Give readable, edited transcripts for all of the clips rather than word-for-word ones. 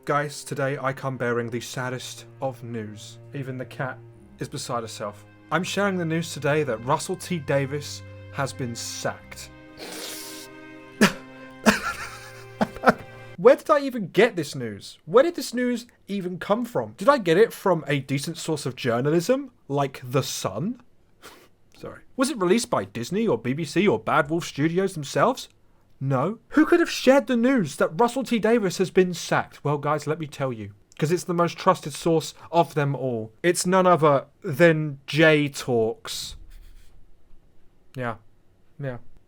Guys, today I come bearing the saddest of news. Even the cat is beside herself. I'm sharing the news today that Russell T Davies has been sacked. Where did I even get this news? Where did this news even come from? Did I get it from a decent source of journalism, like The Sun? Sorry. Was it released by Disney or BBC or Bad Wolf Studios themselves? No. Who could have shared the news that Russell T Davies has been sacked? Well, guys, let me tell you. Because it's the most trusted source of them all. It's none other than J Talks. Yeah,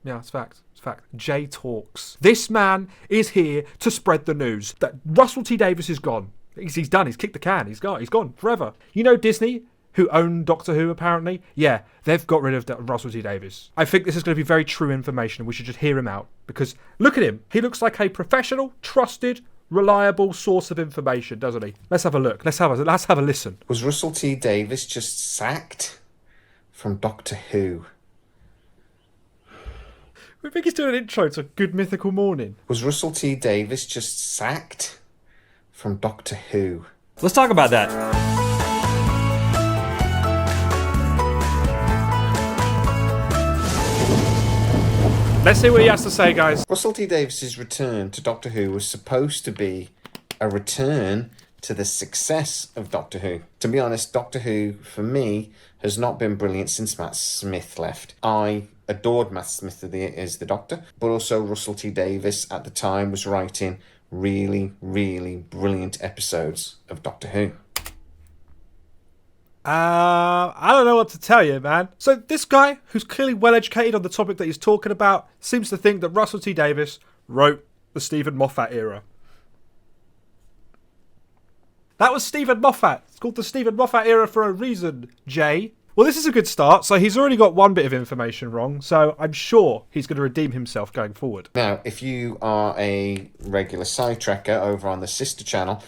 it's fact. It's fact. J Talks. This man is here to spread the news that Russell T Davies is gone. He's done. He's kicked the can. He's gone forever. You know Disney, who own Doctor Who apparently? Yeah, they've got rid of Russell T Davies. I think this is going to be very true information and we should just hear him out. Because look at him. He looks like a professional, trusted, reliable source of information, doesn't he? Let's have a look. Let's have a listen. Was Russell T Davies just sacked from Doctor Who? I think he's doing an intro to Good Mythical Morning. Was Russell T Davies just sacked from Doctor Who? Let's talk about that. Let's see what he has to say, guys. Russell T Davies' return to Doctor Who was supposed to be a return to the success of Doctor Who. To be honest, Doctor Who, for me, has not been brilliant since Matt Smith left. I adored Matt Smith as the Doctor, but also Russell T Davies at the time was writing really, really brilliant episodes of Doctor Who. I don't know what to tell you, man. So this guy, who's clearly well educated on the topic that he's talking about, seems to think that Russell T Davies wrote the Stephen Moffat era. That was Stephen Moffat. It's called the Stephen Moffat era for a reason, Jay. Well, this is a good start. So he's already got one bit of information wrong. So I'm sure he's going to redeem himself going forward. Now, if you are a regular Sidetracker over on the sister channel,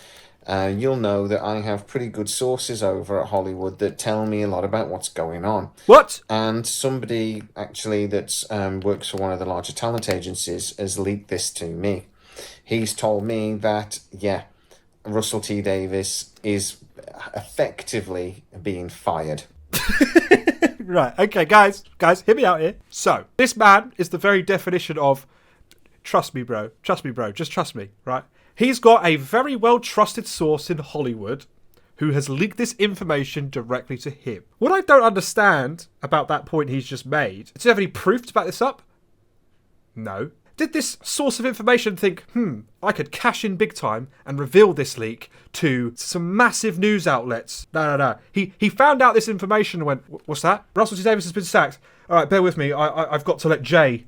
you'll know that I have pretty good sources over at Hollywood that tell me a lot about what's going on. What? And somebody actually that works for one of the larger talent agencies has leaked this to me. He's told me that, yeah, Russell T Davies is effectively being fired. Right, okay, guys, hear me out here. So, this man is the very definition of trust me, bro, just trust me, right? He's got a very well-trusted source in Hollywood who has leaked this information directly to him. What I don't understand about that point he's just made, does he have any proof to back this up? No. Did this source of information think, I could cash in big time and reveal this leak to some massive news outlets? No. He found out this information and went, what's that? Russell T Davies has been sacked. All right, bear with me. I've got to let Jay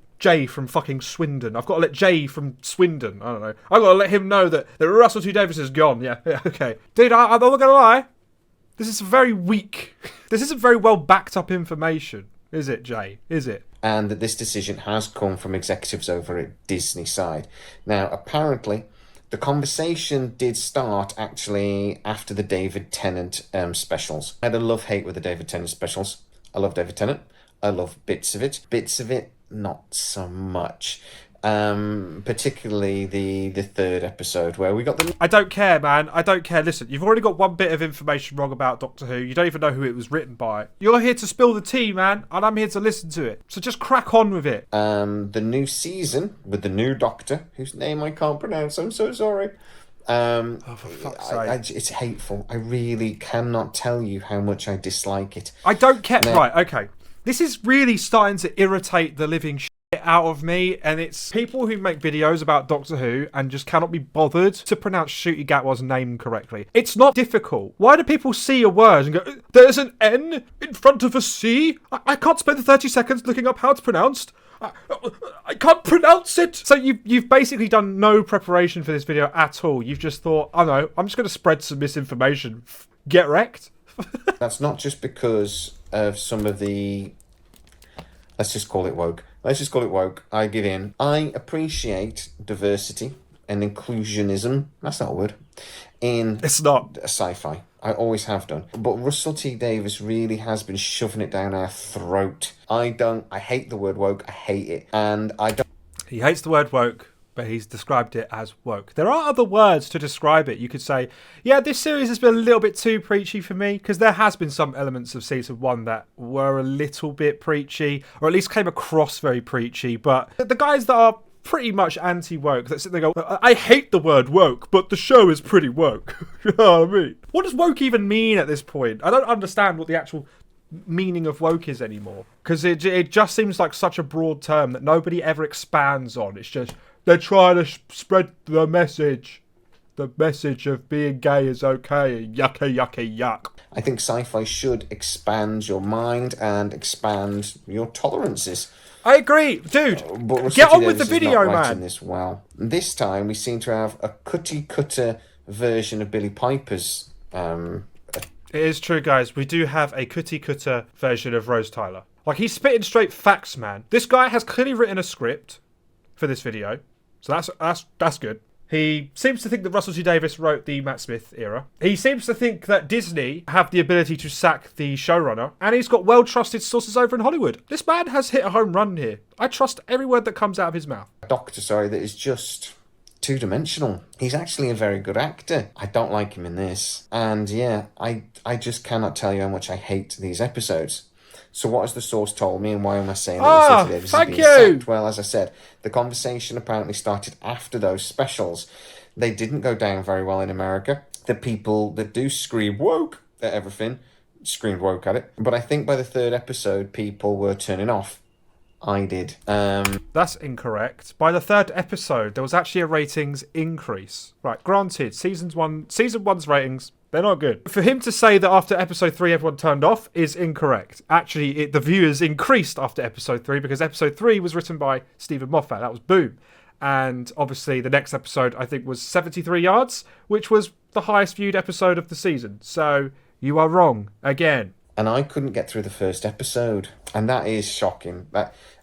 from fucking Swindon. I've got to let Jay from Swindon. I don't know. I've got to let him know that Russell T Davies is gone. Yeah, okay. Dude, I'm not going to lie. This is very weak. This isn't very well backed up information. Is it, Jay? Is it? And that this decision has come from executives over at Disney side. Now, apparently, the conversation did start actually after the David Tennant specials. I had a love-hate with the David Tennant specials. I love David Tennant. I love bits of it. Bits of it, not so much. Particularly the third episode where we got the... I don't care, man. I don't care. Listen, you've already got one bit of information wrong about Doctor Who. You don't even know who it was written by. You're here to spill the tea, man, and I'm here to listen to it. So just crack on with it. The new season with the new Doctor, whose name I can't pronounce. I'm so sorry. For fuck's sake. It's hateful. I really cannot tell you how much I dislike it. I don't care. Now, right, okay. This is really starting to irritate the living shit out of me, and it's people who make videos about Doctor Who and just cannot be bothered to pronounce Ncuti Gatwa's name correctly. It's not difficult. Why do people see a word and go, there's an N in front of a C? I can't spend 30 seconds looking up how it's pronounced. I can't pronounce it. So you've basically done no preparation for this video at all. You've just thought, I know, I'm just going to spread some misinformation. Get wrecked. That's not just because of some of the... Let's just call it woke. I give in. I appreciate diversity and inclusionism. That's not a word. It's not. Sci-fi. I always have done. But Russell T Davies really has been shoving it down our throat. I hate the word woke. I hate it. And I don't... He hates the word woke, but but he's described it as woke. There are other words to describe it. You could say, yeah, this series has been a little bit too preachy for me, because there has been some elements of season 1 that were a little bit preachy, or at least came across very preachy. But the guys that are pretty much anti-woke, that sit there and go, I hate the word woke, but the show is pretty woke. You know what I mean? What does woke even mean at this point? I don't understand what the actual meaning of woke is anymore, because it just seems like such a broad term that nobody ever expands on. It's just they're trying to spread the message of being gay is okay, yucky yuck. I think sci-fi should expand your mind and expand your tolerances. I agree, dude. But get on with the Davies video, is not man. This well. This time we seem to have a cookie-cutter version of Billy Piper's. It is true, guys. We do have a cookie-cutter version of Rose Tyler. Like, he's spitting straight facts, man. This guy has clearly written a script for this video, so that's good. He seems to think that Russell T Davies wrote the Matt Smith era. He seems to think that Disney have the ability to sack the showrunner, and he's got well-trusted sources over in Hollywood. This man has hit a home run here. I trust every word that comes out of his mouth. Doctor, that is just two-dimensional. He's actually a very good actor. I don't like him in this. And yeah, I just cannot tell you how much I hate these episodes. So what has the source told me, and why am I saying that Russell T Davies is being sacked? Well, as I said, the conversation apparently started after those specials. They didn't go down very well in America. The people that do scream woke at everything screamed woke at it. But I think by the 3rd episode, people were turning off. I did. That's incorrect. By the 3rd episode, there was actually a ratings increase. Right, granted, season one's ratings, they're not good. For him to say that after episode 3 everyone turned off is incorrect. Actually, the viewers increased after episode 3 because episode 3 was written by Stephen Moffat. That was Boom. And obviously the next episode, I think, was 73 Yards, which was the highest viewed episode of the season. So you are wrong again. And I couldn't get through the 1st episode. And that is shocking.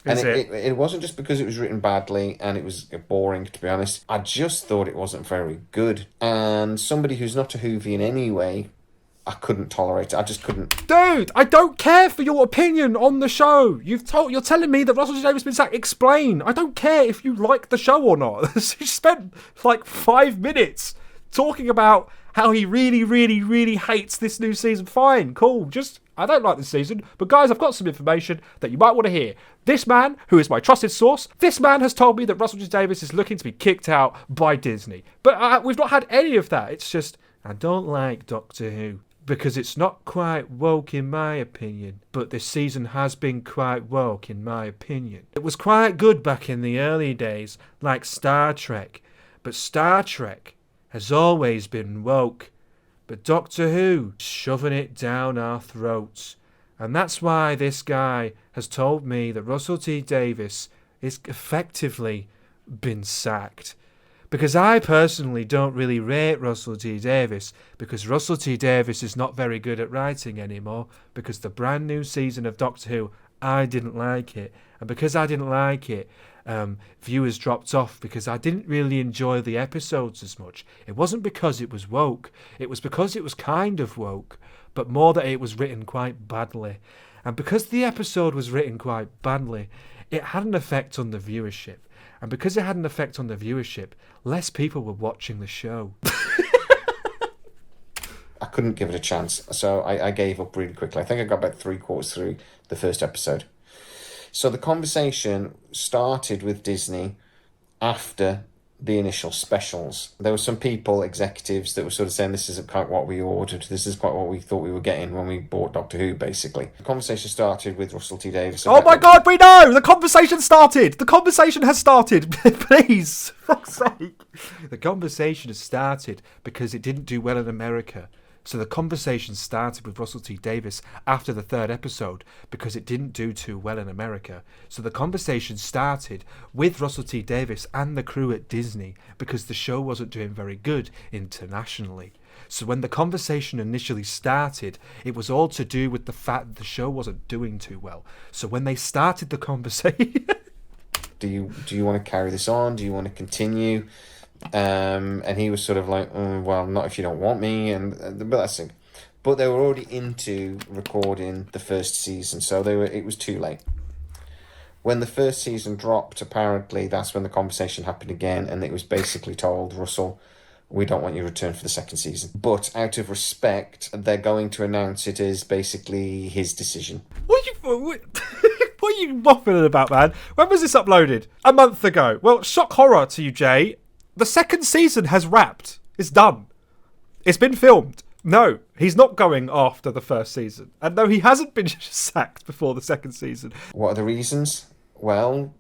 It wasn't just because it was written badly and it was boring, to be honest. I just thought it wasn't very good. And somebody who's not a Whovian anyway, I couldn't tolerate it. I just couldn't. Dude, I don't care for your opinion on the show. You're telling me that Russell T Davies has been sacked. Explain. I don't care if you like the show or not. You spent like 5 minutes talking about how he really, really, really hates this new season. Fine, cool. I don't like this season, but guys, I've got some information that you might want to hear. This man, who is my trusted source, this man has told me that Russell T Davies is looking to be kicked out by Disney. But we've not had any of that. It's just, I don't like Doctor Who because it's not quite woke in my opinion, but this season has been quite woke in my opinion. It was quite good back in the early days, like Star Trek, but Star Trek has always been woke. But Doctor Who is shoving it down our throats. And that's why this guy has told me that Russell T Davies is effectively been sacked. Because I personally don't really rate Russell T Davies, because Russell T Davies is not very good at writing anymore, because the brand new season of Doctor Who, I didn't like it. And because I didn't like it, viewers dropped off because I didn't really enjoy the episodes as much. It wasn't because it was woke. It was because it was kind of woke, but more that it was written quite badly. And because the episode was written quite badly, it had an effect on the viewership. And because it had an effect on the viewership, less people were watching the show. I couldn't give it a chance, so I gave up really quickly. I think I got about 3/4 through the 1st episode. So the conversation started with Disney after the initial specials. There were some people, executives, that were sort of saying this isn't quite what we ordered. This is quite what we thought we were getting when we bought Doctor Who, basically. The conversation started with Russell T Davies. Oh my God, we know! The conversation started! The conversation has started! Please, for fuck's sake. The conversation has started because it didn't do well in America. So the conversation started with Russell T Davies after the 3rd episode because it didn't do too well in America. So the conversation started with Russell T Davies and the crew at Disney because the show wasn't doing very good internationally. So when the conversation initially started, it was all to do with the fact that the show wasn't doing too well. So when they started the conversation... Do you want to carry this on? Do you want to continue? And he was sort of like, well, not if you don't want me, but that's it. But they were already into recording the 1st season, so it was too late. When the first season dropped, apparently that's when the conversation happened again, and it was basically told, Russell, we don't want you to return for the second season. But out of respect, they're going to announce it as basically his decision. What are you waffling about, man? When was this uploaded? A month ago. Well, shock horror to you, Jay. The second season has wrapped. It's done. It's been filmed. No, he's not going after the first season. And no, he hasn't been sacked before the second season. What are the reasons? Well,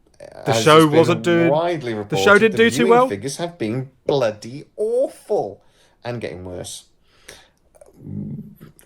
the show wasn't doing... widely reported, the show didn't do too well. Figures have been bloody awful and getting worse.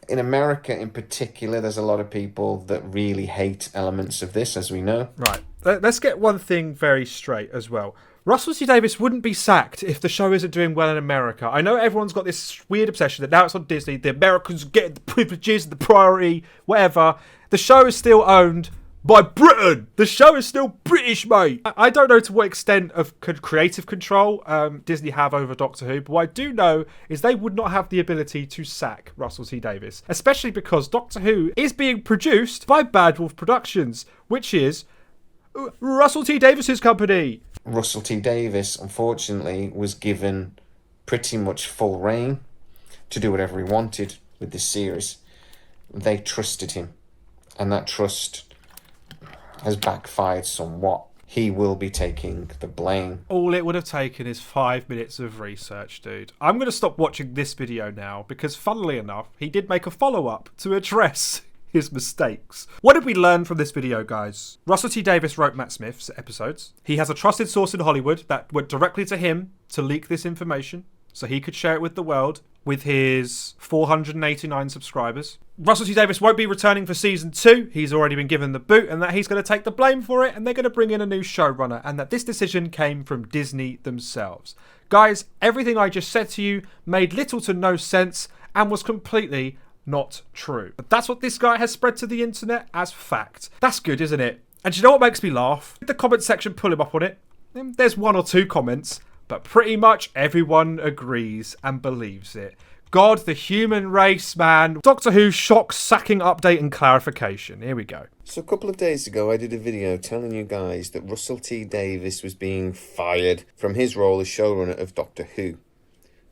In America in particular, there's a lot of people that really hate elements of this, as we know. Right. Let's get one thing very straight as well. Russell T Davies wouldn't be sacked if the show isn't doing well in America. I know everyone's got this weird obsession that now it's on Disney, the Americans get the privileges, the priority, whatever. The show is still owned by Britain. The show is still British, mate. I don't know to what extent of creative control Disney have over Doctor Who, but what I do know is they would not have the ability to sack Russell T Davies, especially because Doctor Who is being produced by Bad Wolf Productions, which is Russell T Davies's company. Russell T Davies, unfortunately, was given pretty much full reign to do whatever he wanted with this series. They trusted him, and that trust has backfired somewhat. He will be taking the blame. All it would have taken is 5 minutes of research, dude. I'm going to stop watching this video now because, funnily enough, he did make a follow-up to address his mistakes. What did we learn from this video, guys? Russell T Davies wrote Matt Smith's episodes. He has a trusted source in Hollywood that went directly to him to leak this information so he could share it with the world with his 489 subscribers. Russell T Davies won't be returning for season 2. He's already been given the boot, and that he's going to take the blame for it, and they're going to bring in a new showrunner, and that this decision came from Disney themselves. Guys, everything I just said to you made little to no sense and was completely not true. But that's what this guy has spread to the internet as fact. That's good, isn't it? And you know what makes me laugh? The comment section, pull him up on it. There's 1 or 2 comments, but pretty much everyone agrees and believes it. God, the human race, man. Doctor Who shock sacking update and clarification. Here we go. So a couple of days ago, I did a video telling you guys that Russell T Davies was being fired from his role as showrunner of Doctor Who.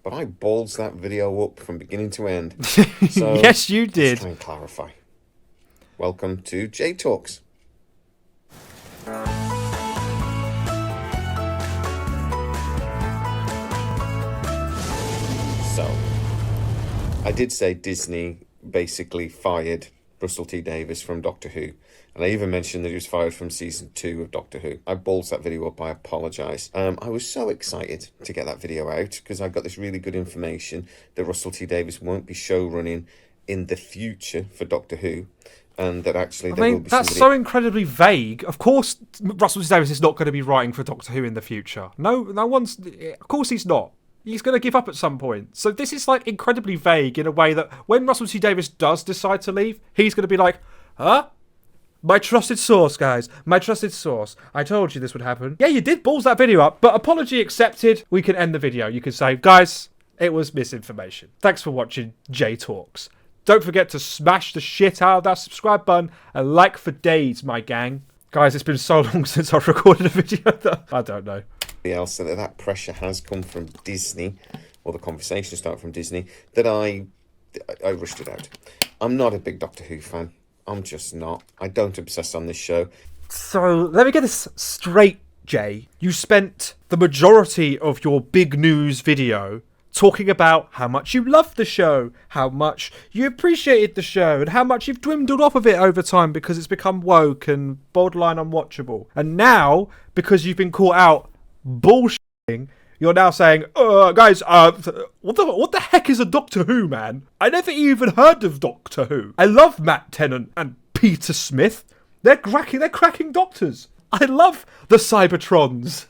But I ballsed that video up from beginning to end. So yes, you did. Let's try and clarify. Welcome to J Talks. So, I did say Disney basically fired Russell T Davies from Doctor Who. And I even mentioned that he was fired from season 2 of Doctor Who. I ballsed that video up, I apologise. I was so excited to get that video out because I got this really good information that Russell T Davies won't be showrunning in the future for Doctor Who. And that actually there will be that's so incredibly vague. Of course, Russell T Davies is not going to be writing for Doctor Who in the future. No one's... Of course he's not. He's going to give up at some point. So this is like incredibly vague in a way that when Russell T Davies does decide to leave, he's going to be like, huh? My trusted source, guys. My trusted source. I told you this would happen. Yeah, you did balls that video up, but apology accepted. We can end the video. You can say, guys, it was misinformation. Thanks for watching J Talks. Don't forget to smash the shit out of that subscribe button and like for days, my gang. Guys, it's been so long since I've recorded a video that I don't know. Else that pressure has come from Disney, or the conversation started from Disney, that I rushed it out. I'm not a big Doctor Who fan. I'm just not. I don't obsess on this show. So, let me get this straight, Jay. You spent the majority of your big news video talking about how much you loved the show, how much you appreciated the show, and how much you've dwindled off of it over time because it's become woke and borderline unwatchable. And now, because you've been caught out bullshitting, you're now saying, guys, what the heck is a Doctor Who, man? I never even heard of Doctor Who. I love Matt Tennant and Peter Smith. They're cracking doctors. I love the Cybertrons.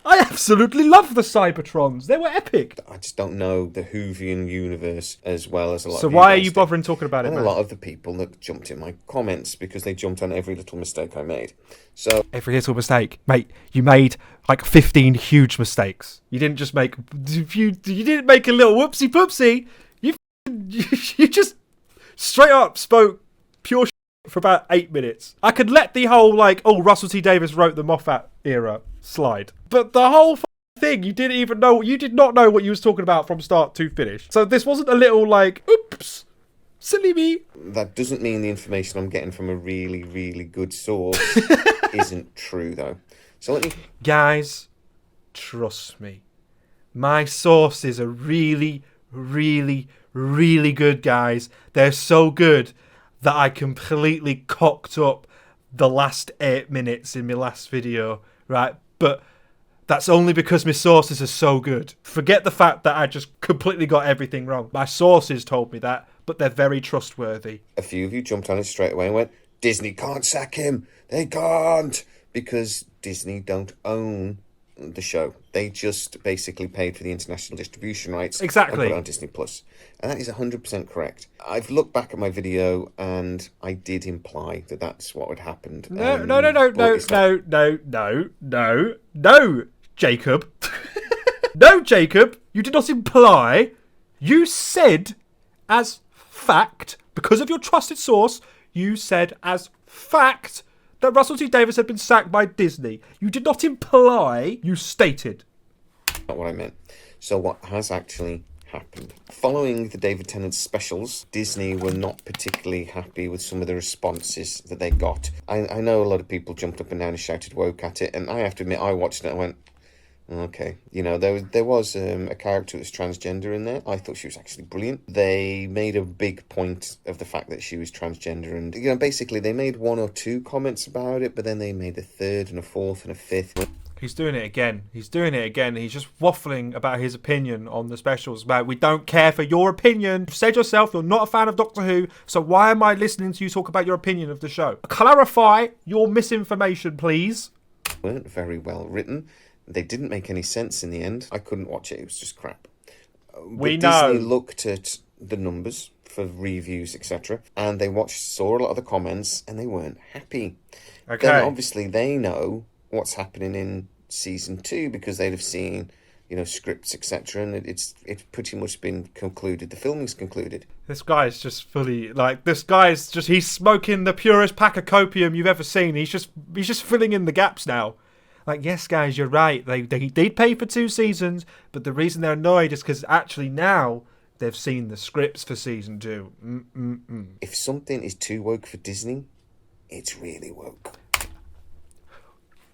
I absolutely love the Cybertrons. They were epic. I just don't know the Whovian universe as well as a lot so of why are you bothering talking about it, and man? A lot of the people that jumped in my comments because they jumped on every little mistake I made. So every little mistake, mate. You made like 15 huge mistakes. You didn't just make you didn't make a little whoopsie poopsie. You just straight up spoke pure for about 8 minutes. I could let the whole, like, oh, Russell T Davies wrote the Moffat era slide. But the whole thing, you did not know what you was talking about from start to finish. So this wasn't a little, like, oops, silly me. That doesn't mean the information I'm getting from a really, really good source isn't true, though. So let me... Guys, trust me. My sources are really, really, really good, guys. They're so good that I completely cocked up the last 8 minutes in my last video, right? But that's only because my sources are so good. Forget the fact that I just completely got everything wrong. My sources told me that, but they're very trustworthy. A few of you jumped on it straight away and went, Disney can't sack him. They can't. Because Disney don't own the show. They just basically paid for the international distribution rights. Exactly. And put it on Disney Plus. And that is 100% correct. I've looked back at my video and I did imply that that's what had happened. No, Jacob. No, Jacob. You did not imply. You said as fact, because of your trusted source, you said as fact that Russell T Davies had been sacked by Disney. You did not imply, you stated. Not what I meant. So what has actually happened? Following the David Tennant specials, Disney were not particularly happy with some of the responses that they got. I know a lot of people jumped up and down and shouted woke at it, and I have to admit, I watched it and went, okay. You know, there was a character that was transgender in there. I thought she was actually brilliant. They made a big point of the fact that she was transgender, and, you know, basically they made 1 or 2 comments about it, but then they made a 3rd and a 4th and a 5th. He's doing it again. He's just waffling about his opinion on the specials. About we don't care for your opinion. You've said yourself you're not a fan of Doctor Who, so why am I listening to you talk about your opinion of the show? Clarify your misinformation, please. Weren't very well written. They didn't make any sense in the end. I couldn't watch it. It was just crap. We know. Disney looked at the numbers for reviews, etc., and they saw a lot of the comments, and they weren't happy. Okay. Then obviously they know what's happening in season 2 because they'd have seen, you know, scripts, etc., and it's pretty much been concluded. The filming's concluded. This guy's just fully he's smoking the purest pack of copium you've ever seen. He's just filling in the gaps now. Like, yes, guys, you're right. They did pay for 2 seasons, but the reason they're annoyed is because actually now they've seen the scripts for season 2. If something is too woke for Disney, it's really woke.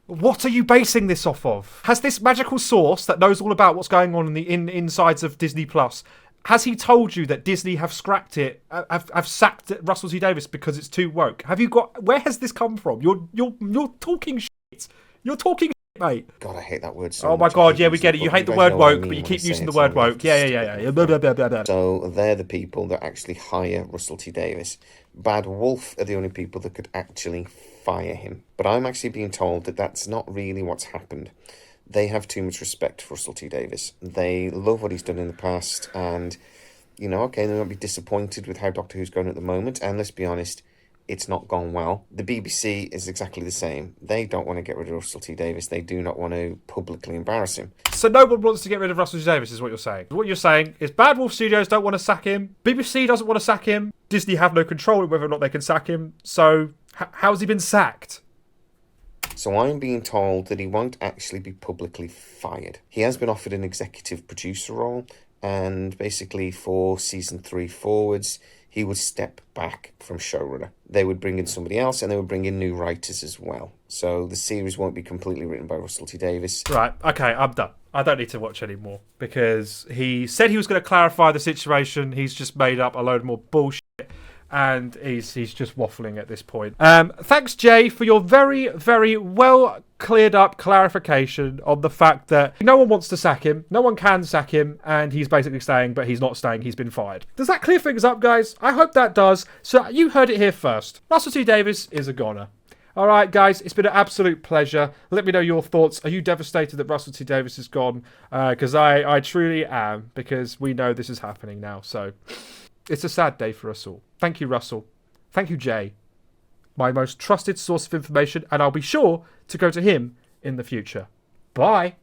What are you basing this off of? Has this magical source that knows all about what's going on in the insides of Disney Plus, has he told you that Disney have scrapped it, have sacked Russell T Davies because it's too woke? Have you got? Where has this come from? You're talking shit. You're talking shit, mate. God, I hate that word so much. Oh my God, yeah, we get it. You hate the word woke, but you keep using the word woke. Yeah. Blah, blah, blah, blah. So they're the people that actually hire Russell T Davies. Bad Wolf are the only people that could actually fire him. But I'm actually being told that that's not really what's happened. They have too much respect for Russell T Davies. They love what he's done in the past, and, you know, okay, they might be disappointed with how Doctor Who's going at the moment, and let's be honest, it's not gone well. The BBC is exactly the same. They don't want to get rid of Russell T Davies. They do not want to publicly embarrass him. So no one wants to get rid of Russell T Davies, is what you're saying. What you're saying is Bad Wolf Studios don't want to sack him. BBC doesn't want to sack him. Disney have no control of whether or not they can sack him. So how's he been sacked? So I'm being told that he won't actually be publicly fired. He has been offered an executive producer role, and basically for season 3 forwards, he would step back from showrunner. They would bring in somebody else, and they would bring in new writers as well. So the series won't be completely written by Russell T Davies. Right, okay, I'm done. I don't need to watch anymore, because he said he was going to clarify the situation. He's just made up a load more bullshit, and he's just waffling at this point. Thanks, Jay, for your very, very well cleared up clarification on the fact that no one wants to sack him, no one can sack him, and he's basically staying, but he's not staying, he's been fired. Does that clear things up, guys? I hope that does. So you heard it here first. Russell T Davies is a goner. All right, guys, it's been an absolute pleasure. Let me know your thoughts. Are you devastated that Russell T Davies is gone? Because I truly am, because we know this is happening now. So it's a sad day for us all. Thank you, Russell. Thank you, Jay. My most trusted source of information, and I'll be sure to go to him in the future. Bye.